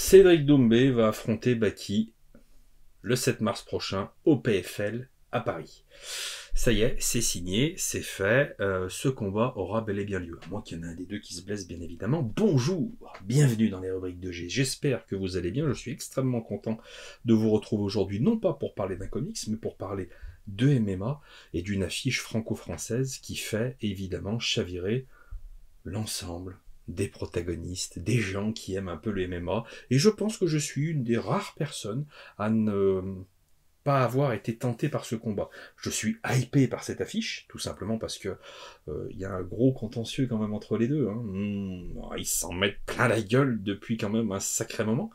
Cédric Doumbé va affronter Baki le 7 mars prochain au PFL à Paris. Ça y est, c'est signé, c'est fait, ce combat aura bel et bien lieu. À moins qu'il y en ait un des deux qui se blesse, bien évidemment. Bonjour, bienvenue dans les rubriques de G. J'espère que vous allez bien, je suis extrêmement content de vous retrouver aujourd'hui, non pas pour parler d'un comics, mais pour parler de MMA et d'une affiche franco-française qui fait évidemment chavirer l'ensemble des protagonistes, des gens qui aiment un peu le MMA, et je pense que je suis une des rares personnes à ne pas avoir été tenté par ce combat. Je suis hypé par cette affiche, tout simplement parce que y a un gros contentieux quand même entre les deux. Ils s'en mettent plein la gueule depuis quand même un sacré moment,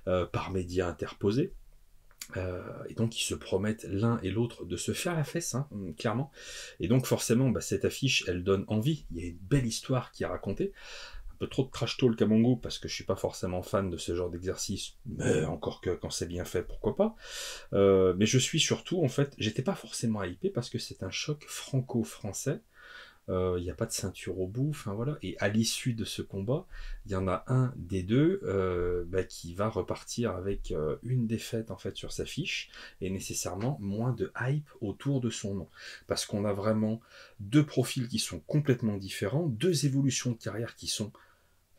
par médias interposés. Et donc ils se promettent l'un et l'autre de se faire la fesse, clairement. Et donc forcément, cette affiche, elle donne envie. Il y a une belle histoire qui est racontée. Un peu trop de trash talk à mon goût, parce que je suis pas forcément fan de ce genre d'exercice, mais encore que quand c'est bien fait, pourquoi pas. Mais je suis surtout, en fait, j'étais pas forcément hypé, parce que c'est un choc franco-français. Il n'y a pas de ceinture au bout, enfin voilà. Et à l'issue de ce combat, il y en a un des deux qui va repartir avec une défaite en fait sur sa fiche et nécessairement moins de hype autour de son nom, parce qu'on a vraiment deux profils qui sont complètement différents, deux évolutions de carrière qui sont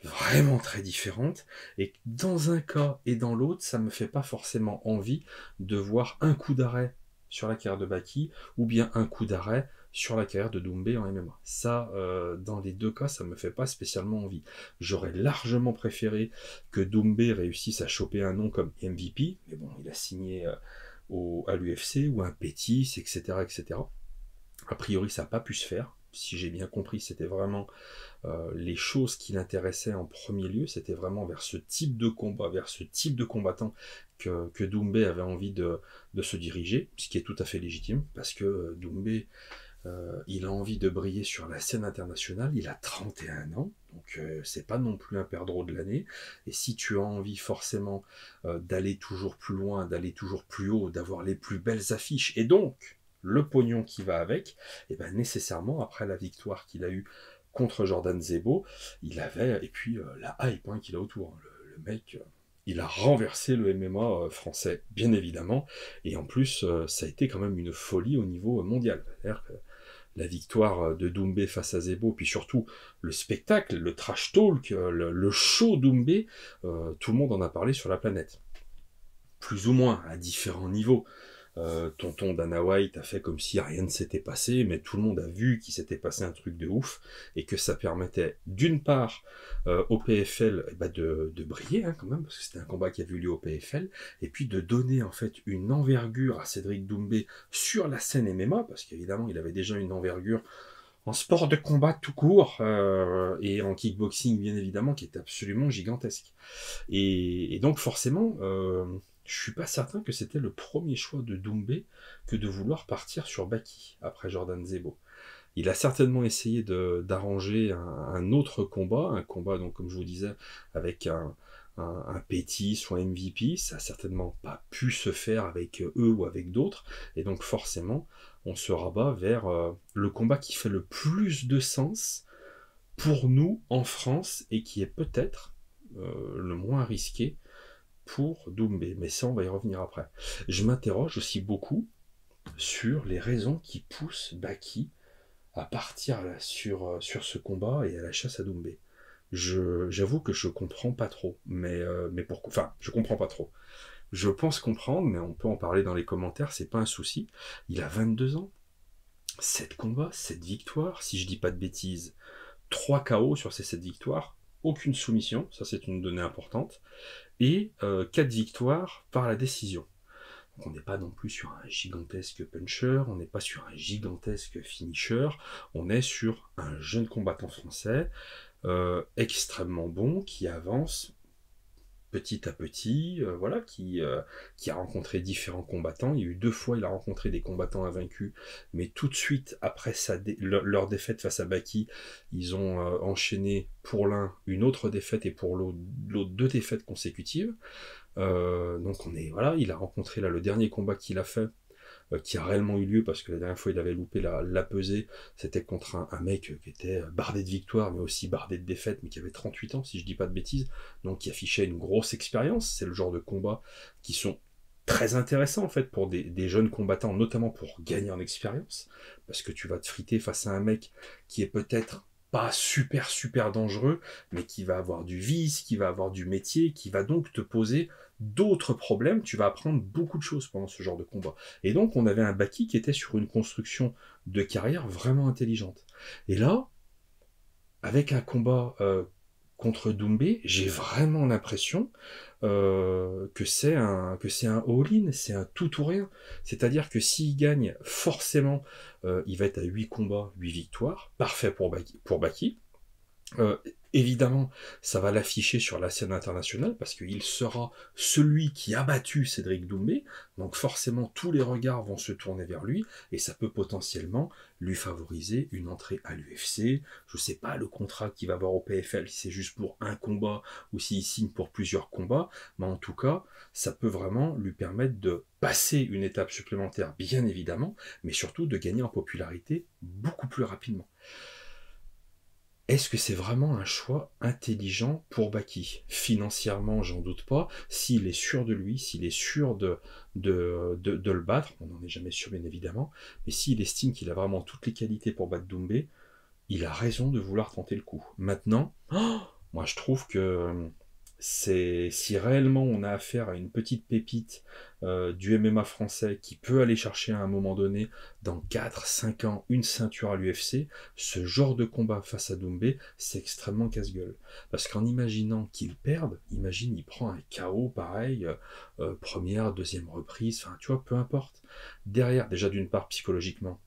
vraiment très différentes, et dans un cas et dans l'autre, ça me fait pas forcément envie de voir un coup d'arrêt sur la carrière de Baki, ou bien un coup d'arrêt sur la carrière de Doumbé en MMA. Ça, dans les deux cas, ça me fait pas spécialement envie. J'aurais largement préféré que Doumbé réussisse à choper un nom comme MVP, mais bon, il a signé à l'UFC, ou un Pétis, etc., etc. A priori, ça n'a pas pu se faire. Si j'ai bien compris, c'était vraiment les choses qui l'intéressaient en premier lieu, c'était vraiment vers ce type de combat, vers ce type de combattant que Doumbé avait envie de se diriger, ce qui est tout à fait légitime, parce que Doumbé, il a envie de briller sur la scène internationale, il a 31 ans, donc c'est pas non plus un perdreau de l'année, et si tu as envie forcément d'aller toujours plus loin, d'aller toujours plus haut, d'avoir les plus belles affiches, et donc le pognon qui va avec, et ben nécessairement, après la victoire qu'il a eue contre Jordan Zebo, il avait, et puis la hype qu'il a autour, le mec... il a renversé le MMA français, bien évidemment, et en plus, ça a été quand même une folie au niveau mondial. C'est-à-dire que la victoire de Doumbé face à Zebo, puis surtout le spectacle, le trash talk, le show Doumbé, tout le monde en a parlé sur la planète. Plus ou moins, à différents niveaux. Tonton Dana White a fait comme si rien ne s'était passé, mais tout le monde a vu qu'il s'était passé un truc de ouf, et que ça permettait d'une part au PFL de briller quand même, parce que c'était un combat qui a vu lieu au PFL, et puis de donner en fait une envergure à Cédric Doumbé sur la scène MMA, parce qu'évidemment il avait déjà une envergure en sport de combat tout court, et en kickboxing bien évidemment, qui est absolument gigantesque. Et donc forcément, je suis pas certain que c'était le premier choix de Doumbé que de vouloir partir sur Baki après Jordan Zebo. Il a certainement essayé d'arranger un autre combat, un combat donc comme je vous disais avec un Pétis ou un MVP, ça a certainement pas pu se faire avec eux ou avec d'autres, et donc forcément on se rabat vers le combat qui fait le plus de sens pour nous en France et qui est peut-être le moins risqué pour Doumbé, mais ça on va y revenir après. Je m'interroge aussi beaucoup sur les raisons qui poussent Baki à partir là, sur ce combat et à la chasse à Doumbé. J'avoue que je comprends pas trop, mais pourquoi? Enfin, je comprends pas trop. Je pense comprendre, mais on peut en parler dans les commentaires, c'est pas un souci. Il a 22 ans, 7 combats, 7 victoires, si je dis pas de bêtises, 3 KO sur ces 7 victoires, aucune soumission, ça c'est une donnée importante, et 4 victoires par la décision. Donc on n'est pas non plus sur un gigantesque puncher, on n'est pas sur un gigantesque finisher, on est sur un jeune combattant français extrêmement bon, qui avance petit à petit, voilà, qui a rencontré différents combattants. Il y a eu 2 fois, il a rencontré des combattants invaincus, mais tout de suite après leur défaite face à Baki, ils ont enchaîné pour l'un une autre défaite et pour l'autre 2 défaites consécutives. Donc on est voilà, il a rencontré là le dernier combat qu'il a fait. qui a réellement eu lieu, parce que la dernière fois il avait loupé la pesée, c'était contre un mec qui était bardé de victoires, mais aussi bardé de défaites, mais qui avait 38 ans, si je dis pas de bêtises, donc qui affichait une grosse expérience. C'est le genre de combats qui sont très intéressants en fait pour des jeunes combattants, notamment pour gagner en expérience, parce que tu vas te friter face à un mec qui est peut-être pas super dangereux, mais qui va avoir du vice, qui va avoir du métier, qui va donc te poser d'autres problèmes. Tu vas apprendre beaucoup de choses pendant ce genre de combat. Et donc on avait un Baki qui était sur une construction de carrière vraiment intelligente. Et là, avec un combat contre Doumbé, j'ai vraiment l'impression que c'est un all-in, c'est un tout ou rien. C'est-à-dire que s'il gagne, forcément, il va être à 8 combats, 8 victoires, parfait pour Baki. Euh, Évidemment, ça va l'afficher sur la scène internationale parce qu'il sera celui qui a battu Cédric Doumbé. Donc forcément, tous les regards vont se tourner vers lui et ça peut potentiellement lui favoriser une entrée à l'UFC. Je sais pas le contrat qu'il va avoir au PFL, si c'est juste pour un combat ou s'il signe pour plusieurs combats, mais en tout cas, ça peut vraiment lui permettre de passer une étape supplémentaire, bien évidemment, mais surtout de gagner en popularité beaucoup plus rapidement. Est-ce que c'est vraiment un choix intelligent pour Baki? Financièrement, j'en doute pas. S'il est sûr de lui, s'il est sûr de le battre, on n'en est jamais sûr bien évidemment, mais s'il estime qu'il a vraiment toutes les qualités pour battre Doumbé, il a raison de vouloir tenter le coup. Maintenant, moi je trouve que c'est si réellement on a affaire à une petite pépite du MMA français qui peut aller chercher à un moment donné, dans 4-5 ans, une ceinture à l'UFC, ce genre de combat face à Doumbé, c'est extrêmement casse-gueule. Parce qu'en imaginant qu'il perde, imagine il prend un KO pareil, première, deuxième reprise, enfin tu vois, peu importe. Derrière, déjà d'une part psychologiquement,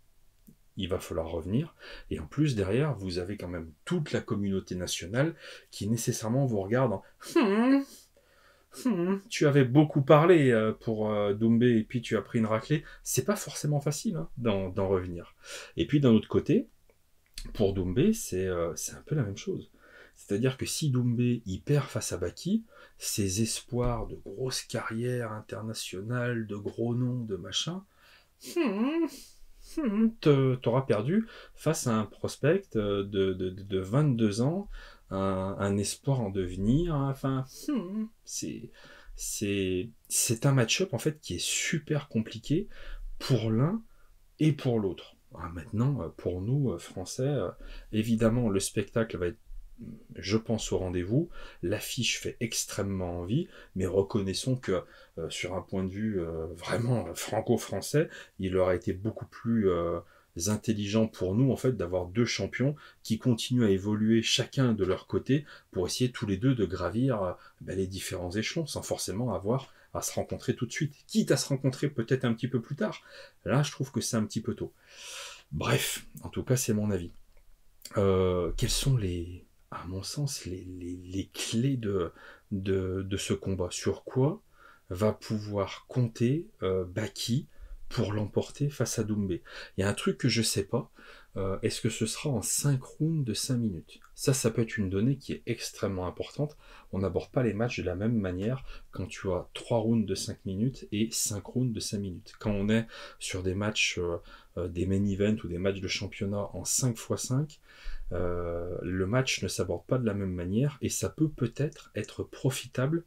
il va falloir revenir. Et en plus, derrière, vous avez quand même toute la communauté nationale qui nécessairement vous regarde en tu avais beaucoup parlé pour Doumbé et puis tu as pris une raclée. C'est pas forcément facile hein, d'en revenir. Et puis d'un autre côté, pour Doumbé, c'est un peu la même chose. C'est-à-dire que si Doumbé il perd face à Baki, ses espoirs de grosse carrière internationale, de gros noms, de machin, t'auras perdu face à un prospect de 22 ans, un espoir en devenir. Enfin, c'est un match-up en fait qui est super compliqué pour l'un et pour l'autre. Maintenant, pour nous, Français, évidemment, le spectacle va être, je pense, au rendez-vous. L'affiche fait extrêmement envie, mais reconnaissons que sur un point de vue vraiment franco-français, il aurait été beaucoup plus intelligent pour nous, en fait, d'avoir deux champions qui continuent à évoluer chacun de leur côté pour essayer tous les deux de gravir les différents échelons sans forcément avoir à se rencontrer tout de suite, quitte à se rencontrer peut-être un petit peu plus tard. Là, je trouve que c'est un petit peu tôt. Bref, en tout cas, c'est mon avis. Quelles sont à mon sens, les clés de ce combat? Sur quoi va pouvoir compter Baki pour l'emporter face à Doumbé? Il y a un truc que je sais pas. Est-ce que ce sera en 5 rounds de 5 minutes? Ça peut être une donnée qui est extrêmement importante. On n'aborde pas les matchs de la même manière quand tu as 3 rounds de 5 minutes et 5 rounds de 5 minutes. Quand on est sur des matchs, des main events ou des matchs de championnat en 5x5, le match ne s'aborde pas de la même manière et ça peut peut-être être profitable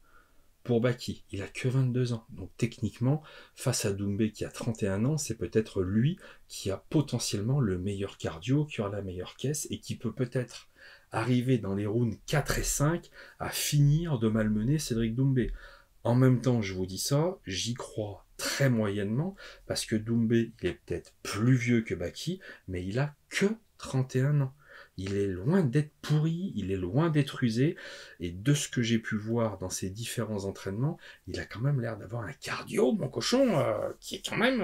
pour Baki. Il a que 22 ans. Donc techniquement, face à Doumbé qui a 31 ans, c'est peut-être lui qui a potentiellement le meilleur cardio, qui aura la meilleure caisse et qui peut peut-être arriver dans les rounds 4 et 5 à finir de malmener Cédric Doumbé. En même temps, je vous dis ça, j'y crois très moyennement parce que Doumbé, il est peut-être plus vieux que Baki, mais il a que 31 ans. Il est loin d'être pourri, il est loin d'être usé, et de ce que j'ai pu voir dans ses différents entraînements, il a quand même l'air d'avoir un cardio, mon cochon, qui est quand même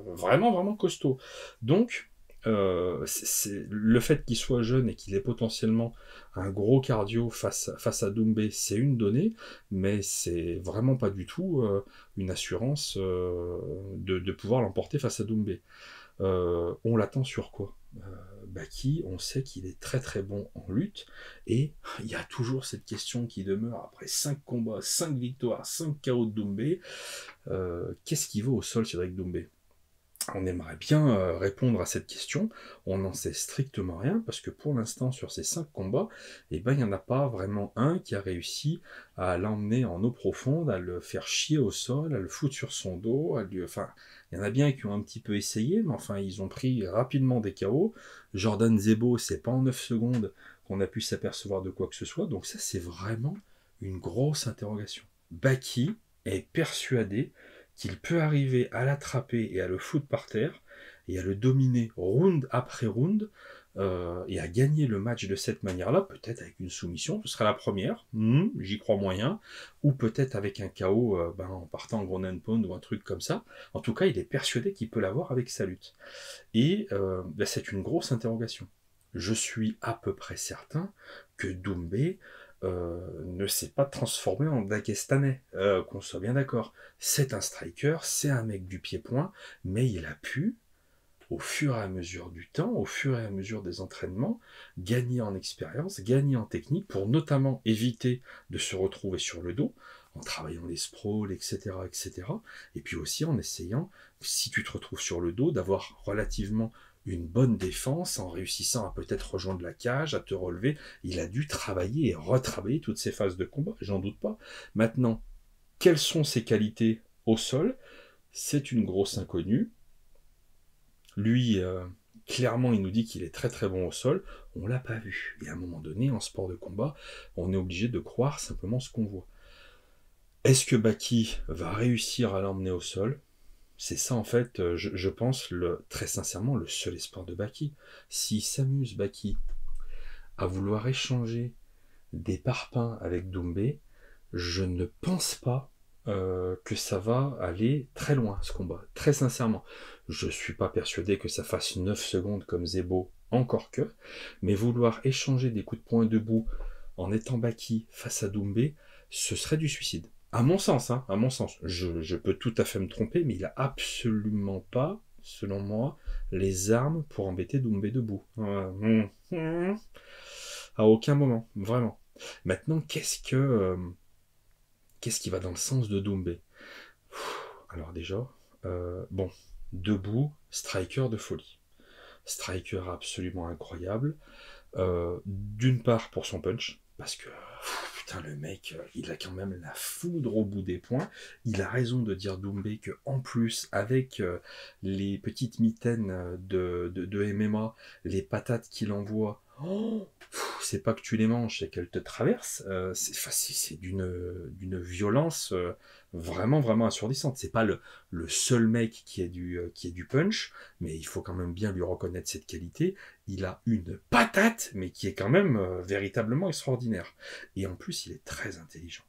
vraiment costaud. Donc, le fait qu'il soit jeune et qu'il ait potentiellement un gros cardio face à Doumbé, c'est une donnée, mais c'est vraiment pas du tout une assurance de pouvoir l'emporter face à Doumbé. On l'attend sur quoi? Baki, on sait qu'il est très bon en lutte, et il y a toujours cette question qui demeure après 5 combats, 5 victoires, 5 KO de Doumbé. Qu'est-ce qu'il vaut au sol, Cédric Doumbé? On aimerait bien répondre à cette question, on n'en sait strictement rien, parce que pour l'instant, sur ces 5 combats, eh ben, il n'y en a pas vraiment un qui a réussi à l'emmener en eau profonde, à le faire chier au sol, à le foutre sur son dos, enfin, il y en a bien qui ont un petit peu essayé, mais enfin, ils ont pris rapidement des KO. Jordan Zebo, c'est pas en 9 secondes qu'on a pu s'apercevoir de quoi que ce soit, donc ça, c'est vraiment une grosse interrogation. Baki est persuadé qu'il peut arriver à l'attraper et à le foutre par terre, et à le dominer round après round, et à gagner le match de cette manière-là, peut-être avec une soumission, ce sera la première, j'y crois moyen, ou peut-être avec un KO en partant en ground and pound ou un truc comme ça. En tout cas, il est persuadé qu'il peut l'avoir avec sa lutte. Et c'est une grosse interrogation. Je suis à peu près certain que Doumbé ne s'est pas transformé en Dagestanais, qu'on soit bien d'accord. C'est un striker, c'est un mec du pied-point, mais il a pu, au fur et à mesure du temps, au fur et à mesure des entraînements, gagner en expérience, gagner en technique, pour notamment éviter de se retrouver sur le dos, en travaillant les sprawls, etc., etc., et puis aussi en essayant, si tu te retrouves sur le dos, d'avoir relativement une bonne défense, en réussissant à peut-être rejoindre la cage, à te relever. Il a dû travailler et retravailler toutes ces phases de combat, j'en doute pas. Maintenant, quelles sont ses qualités au sol? C'est une grosse inconnue. Lui, clairement, il nous dit qu'il est très très bon au sol. On l'a pas vu. Et à un moment donné, en sport de combat, on est obligé de croire simplement ce qu'on voit. Est-ce que Baki va réussir à l'emmener au sol? C'est ça, en fait, je pense, très sincèrement, le seul espoir de Baki. S'il s'amuse, Baki, à vouloir échanger des parpaings avec Doumbé, je ne pense pas que ça va aller très loin, ce combat. Très sincèrement. Je ne suis pas persuadé que ça fasse 9 secondes comme Zebo, encore que, mais vouloir échanger des coups de poing debout en étant Baki face à Doumbé, ce serait du suicide. À mon sens, hein, à mon sens. Je peux tout à fait me tromper, mais il a absolument pas, selon moi, les armes pour embêter Doumbé debout. À aucun moment, vraiment. Maintenant, qu'est-ce qui va dans le sens de Doumbé? Alors déjà, bon, debout, striker de folie. Striker absolument incroyable. D'une part pour son punch, parce que putain, le mec, il a quand même la foudre au bout des poings. Il a raison de dire Doumbé que en plus, avec les petites mitaines de MMA, les patates qu'il envoie, c'est pas que tu les manges, c'est qu'elles te traversent. C'est d'une violence vraiment, vraiment assourdissante. C'est pas le seul mec qui est du punch, mais il faut quand même bien lui reconnaître cette qualité. Il a une patate, mais qui est quand même véritablement extraordinaire. Et en plus, il est très intelligent.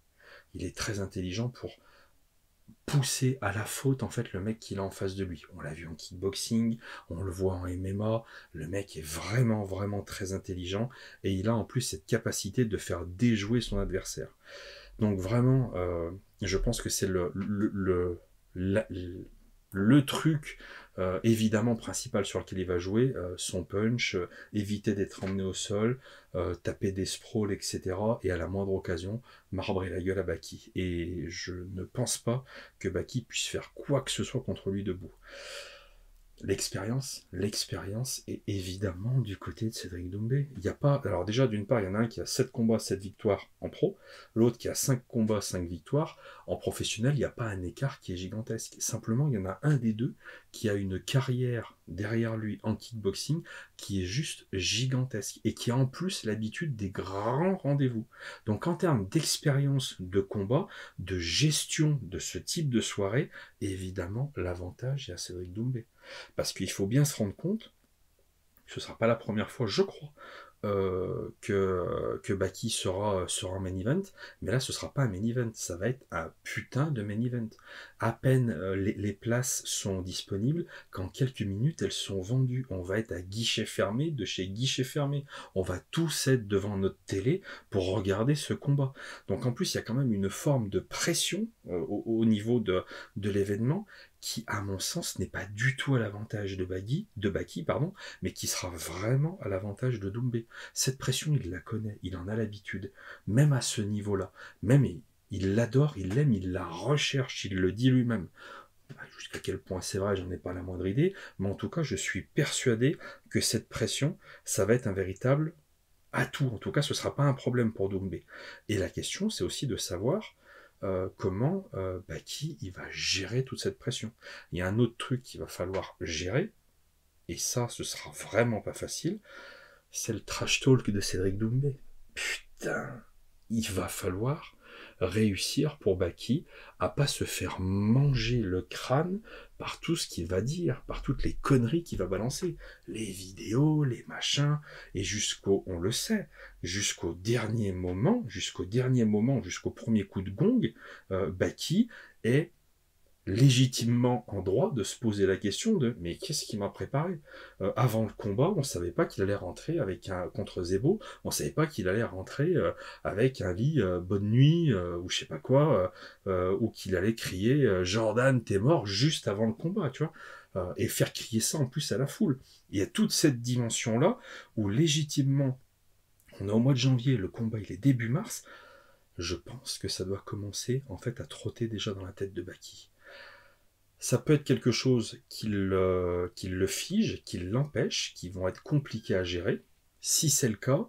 Il est très intelligent pour pousser à la faute en fait le mec qu'il a en face de lui. On l'a vu en kickboxing, on le voit en MMA, le mec est vraiment vraiment très intelligent et il a en plus cette capacité de faire déjouer son adversaire. Donc vraiment, je pense que c'est le truc évidemment principal sur lequel il va jouer, son punch, éviter d'être emmené au sol, taper des sprawls, etc. Et à la moindre occasion, marbrer la gueule à Baki. Et je ne pense pas que Baki puisse faire quoi que ce soit contre lui debout. L'expérience est évidemment du côté de Cédric Doumbé. Il y a pas, alors déjà d'une part, il y en a un qui a 7 combats, 7 victoires en pro, l'autre qui a 5 combats, 5 victoires. En professionnel, il n'y a pas un écart qui est gigantesque. Simplement, il y en a un des deux qui a une carrière derrière lui en kickboxing qui est juste gigantesque et qui a en plus l'habitude des grands rendez-vous. Donc en termes d'expérience de combat, de gestion de ce type de soirée, évidemment, l'avantage est à Cédric Doumbé. Parce qu'il faut bien se rendre compte, ce ne sera pas la première fois, je crois, que Baki sera en main event, mais là ce sera pas un main event, ça va être un putain de main event. À peine les places sont disponibles, qu'en quelques minutes elles sont vendues. On va être à guichet fermé de chez guichet fermé. On va tous être devant notre télé pour regarder ce combat. Donc en plus il y a quand même une forme de pression au niveau de l'événement qui, à mon sens, n'est pas du tout à l'avantage de Baki, mais qui sera vraiment à l'avantage de Doumbé. Cette pression, il la connaît, il en a l'habitude, même à ce niveau-là. Même il l'adore, il l'aime, il la recherche, il le dit lui-même. Jusqu'à quel point c'est vrai, j'en ai pas la moindre idée, mais en tout cas, je suis persuadé que cette pression, ça va être un véritable atout. En tout cas, ce sera pas un problème pour Doumbé. Et la question, c'est aussi de savoir comment Baki il va gérer toute cette pression. Il y a un autre truc qu'il va falloir gérer, et ça, ce sera vraiment pas facile, c'est le trash talk de Cédric Doumbé. Putain, il va falloir réussir pour Baki à pas se faire manger le crâne par tout ce qu'il va dire, par toutes les conneries qu'il va balancer, les vidéos, les machins, et jusqu'au, on le sait, jusqu'au dernier moment, jusqu'au premier coup de gong, Baki est légitimement en droit de se poser la question de mais qu'est-ce qui m'a préparé avant le combat, on savait pas qu'il allait rentrer avec un contre Zebo, on savait pas qu'il allait rentrer avec un lit bonne nuit ou je sais pas quoi, ou qu'il allait crier Jordan t'es mort juste avant le combat, tu vois, et faire crier ça en plus à la foule. Il y a toute cette dimension là où légitimement on est au mois de janvier, le combat il est début mars, je pense que ça doit commencer en fait à trotter déjà dans la tête de Baki. Ça peut être quelque chose qui le fige, qui l'empêche, qui vont être compliqués à gérer. Si c'est le cas,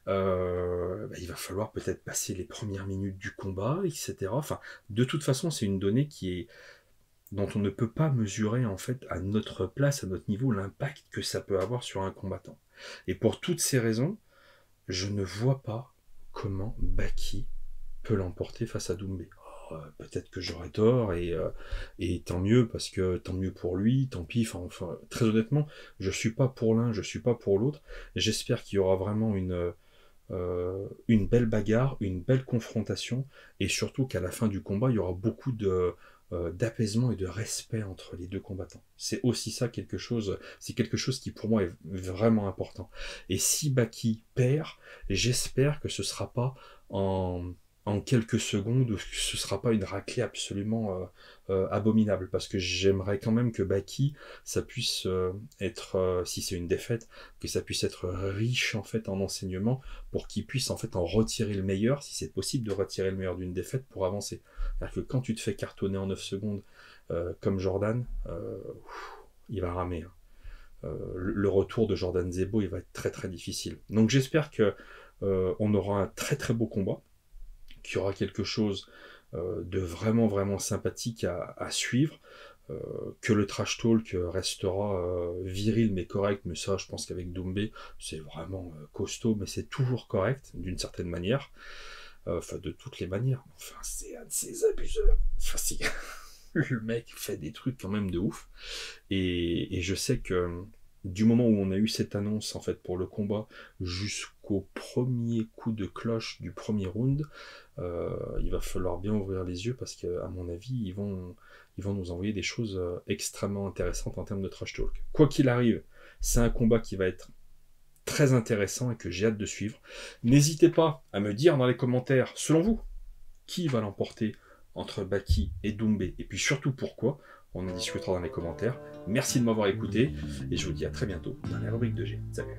il va falloir peut-être passer les premières minutes du combat, etc. Enfin, de toute façon, c'est une donnée dont on ne peut pas mesurer en fait à notre place, à notre niveau, l'impact que ça peut avoir sur un combattant. Et pour toutes ces raisons, je ne vois pas comment Baki peut l'emporter face à Doumbé. Peut-être que j'aurais tort et tant mieux parce que tant mieux pour lui, tant pis. Enfin, très honnêtement, je suis pas pour l'un, je suis pas pour l'autre. J'espère qu'il y aura vraiment une belle bagarre, une belle confrontation et surtout qu'à la fin du combat, il y aura beaucoup d'apaisement et de respect entre les deux combattants. C'est aussi ça c'est quelque chose qui pour moi est vraiment important. Et si Baki perd, j'espère que ce sera pas en quelques secondes, ce ne sera pas une raclée absolument abominable, parce que j'aimerais quand même que Baki, ça puisse être, si c'est une défaite, que ça puisse être riche en fait en enseignement, pour qu'il puisse en fait en retirer le meilleur, si c'est possible de retirer le meilleur d'une défaite pour avancer. C'est-à-dire que quand tu te fais cartonner en 9 secondes, comme Jordan, il va ramer. Le retour de Jordan Zebo, il va être très très difficile. Donc j'espère que on aura un très très beau combat, qu'il y aura quelque chose de vraiment vraiment sympathique à suivre, que le trash talk restera viril mais correct, mais ça je pense qu'avec Doumbé c'est vraiment costaud, mais c'est toujours correct d'une certaine manière, enfin de toutes les manières, enfin c'est un de ces abuseurs, enfin si le mec fait des trucs quand même de ouf, et je sais que du moment où on a eu cette annonce en fait pour le combat jusqu'au premier coup de cloche du premier round, il va falloir bien ouvrir les yeux parce qu'à mon avis ils vont nous envoyer des choses extrêmement intéressantes en termes de trash talk. Quoi qu'il arrive, c'est un combat qui va être très intéressant et que j'ai hâte de suivre. N'hésitez pas à me dire dans les commentaires, selon vous, qui va l'emporter entre Baki et Doumbé, et puis surtout pourquoi. On en discutera dans les commentaires. Merci de m'avoir écouté, et je vous dis à très bientôt dans la rubrique de G. Salut.